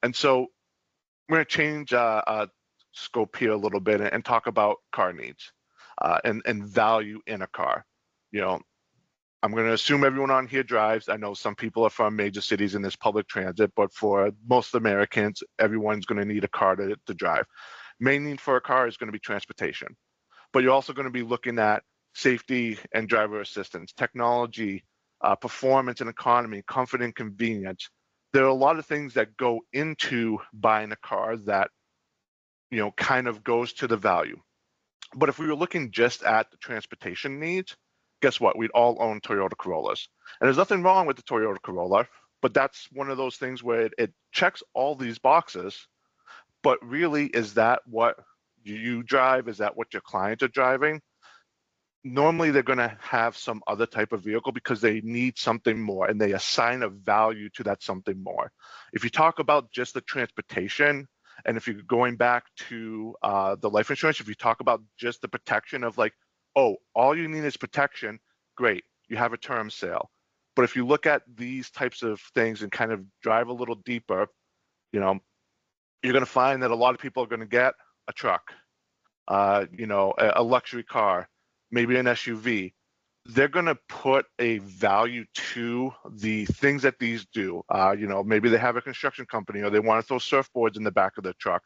And so we're going to change scope here a little bit and talk about car needs and value in a car. You know, I'm going to assume everyone on here drives. I know some people are from major cities and there's public transit, but for most Americans, everyone's going to need a car to drive. Main need for a car is going to be transportation, but you're also going to be looking at safety and driver assistance, technology, performance and economy, comfort and convenience. There are a lot of things that go into buying a car that, you know, kind of goes to the value. But if we were looking just at the transportation needs, guess what? We'd all own Toyota Corollas. And there's nothing wrong with the Toyota Corolla, but that's one of those things where it checks all these boxes. But really, is that what you drive? Is that what your clients are driving? Normally, they're going to have some other type of vehicle because they need something more and they assign a value to that something more. If you talk about just the transportation, and if you're going back to the life insurance, if you talk about just the protection of like, oh, all you need is protection, great, you have a term sale. But if you look at these types of things and kind of drive a little deeper, you know, you're going to find that a lot of people are going to get a truck, you know, a luxury car, maybe an SUV. They're going to put a value to the things that these do. You know, maybe they have a construction company or they want to throw surfboards in the back of the truck.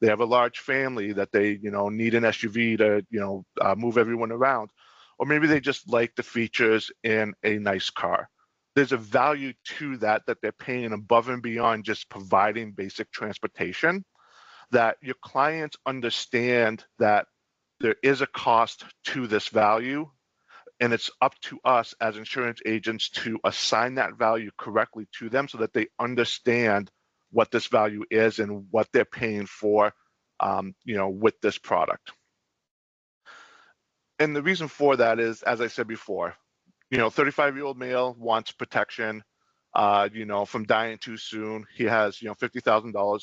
They have a large family that they, you know, need an SUV to, you know, move everyone around. Or maybe they just like the features in a nice car. There's a value to that they're paying above and beyond just providing basic transportation, that your clients understand that there is a cost to this value. And it's up to us as insurance agents to assign that value correctly to them so that they understand what this value is and what they're paying for, you know, with this product. And the reason for that is, as I said before, you know, 35-year-old male wants protection, you know, from dying too soon. He has, you know, $50,000. If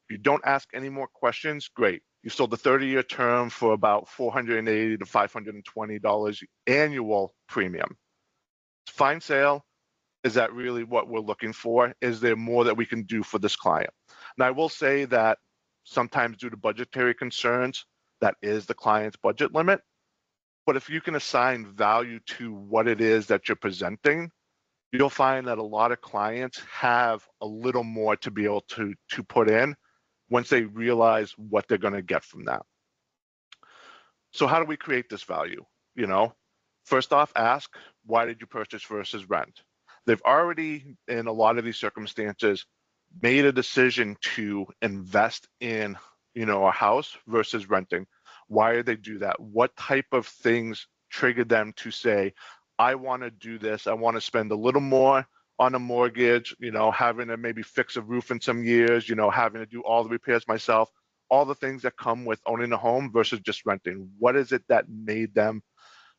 you don't ask any more questions, great. You sold the 30-year term for about $480 to $520 annual premium. Fine sale. Is that really what we're looking for? Is there more that we can do for this client? Now, I will say that sometimes due to budgetary concerns, that is the client's budget limit. But if you can assign value to what it is that you're presenting, you'll find that a lot of clients have a little more to be able to put in once they realize what they're going to get from that. So how do we create this value? You know, first off, ask, why did you purchase versus rent? They've already, in a lot of these circumstances, made a decision to invest in, you know, a house versus renting. Why did they do that? What type of things triggered them to say, I want to do this. I want to spend a little more on a mortgage, you know, having to maybe fix a roof in some years, you know, having to do all the repairs myself, all the things that come with owning a home versus just renting. What is it that made them,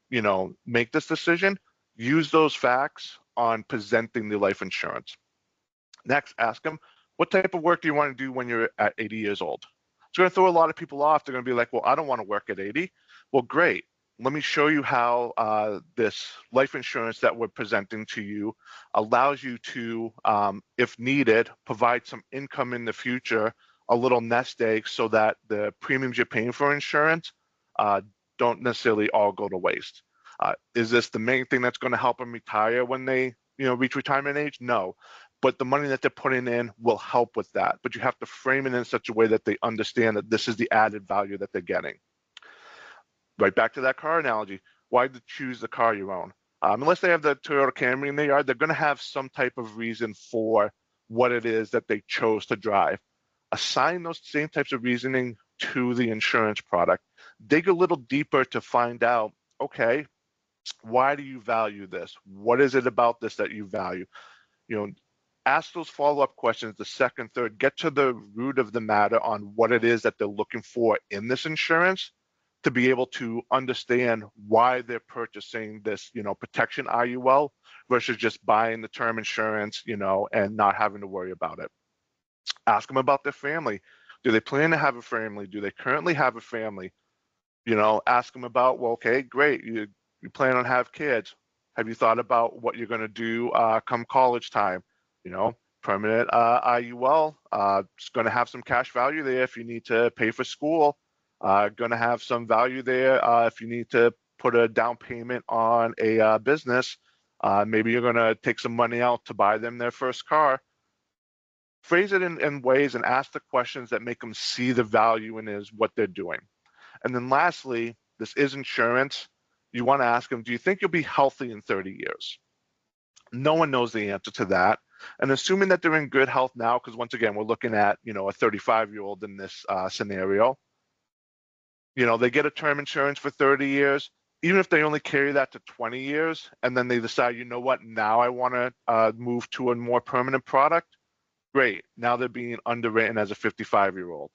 you know, make this decision? Use those facts on presenting the life insurance. Next, ask them, what type of work do you want to do when you're at 80 years old? It's going to throw a lot of people off. They're going to be like, well, I don't want to work at 80. Well, great. Let me show you how this life insurance that we're presenting to you allows you to, if needed, provide some income in the future, a little nest egg, so that the premiums you're paying for insurance don't necessarily all go to waste. Is this the main thing that's going to help them retire when they, you know, reach retirement age? No. But the money that they're putting in will help with that. But you have to frame it in such a way that they understand that this is the added value that they're getting. Right back to that car analogy. Why did you choose the car you own? Unless they have the Toyota Camry in their yard, they're going to have some type of reason for what it is that they chose to drive. Assign those same types of reasoning to the insurance product. Dig a little deeper to find out, okay, why do you value this? What is it about this that you value? You know, ask those follow-up questions, the second, third, get to the root of the matter on what it is that they're looking for in this insurance, to be able to understand why they're purchasing this, you know, Protection IUL versus just buying the term insurance, you know, and not having to worry about it. Ask them about their family. Do they plan to have a family? Do they currently have a family? You know, ask them about, well, okay, great. You plan on have kids. Have you thought about what you're going to do come college time? You know, permanent IUL. It's going to have some cash value there if you need to pay for school. Going to have some value there if you need to put a down payment on a business. Maybe you're going to take some money out to buy them their first car. Phrase it in ways and ask the questions that make them see the value in what they're doing. And then lastly, this is insurance. You want to ask them, do you think you'll be healthy in 30 years? No one knows the answer to that. And assuming that they're in good health now, because once again, we're looking at, a 35-year-old in this scenario, they get a term insurance for 30 years. Even if they only carry that to 20 years, and then they decide, you know what, now I want to move to a more permanent product, great. Now they're being underwritten as a 55-year-old.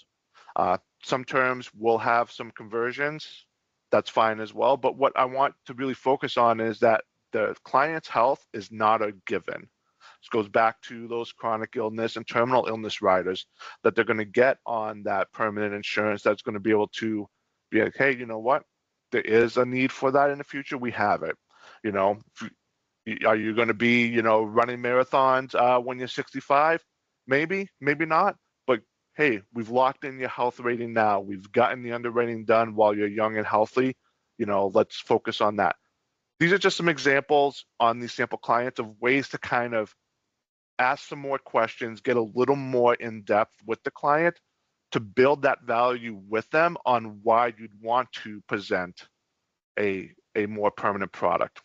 Some terms will have some conversions. That's fine as well. But what I want to really focus on is that the client's health is not a given. This goes back to those chronic illness and terminal illness riders that they're going to get on that permanent insurance that's going to be able to be like, hey, you know what? There is a need for that in the future. We have it. Are you going to be, running marathons when you're 65? Maybe, maybe not. But hey, we've locked in your health rating now. We've gotten the underwriting done while you're young and healthy. Let's focus on that. These are just some examples on these sample clients of ways to kind of ask some more questions, get a little more in depth with the client to build that value with them on why you'd want to present a more permanent product.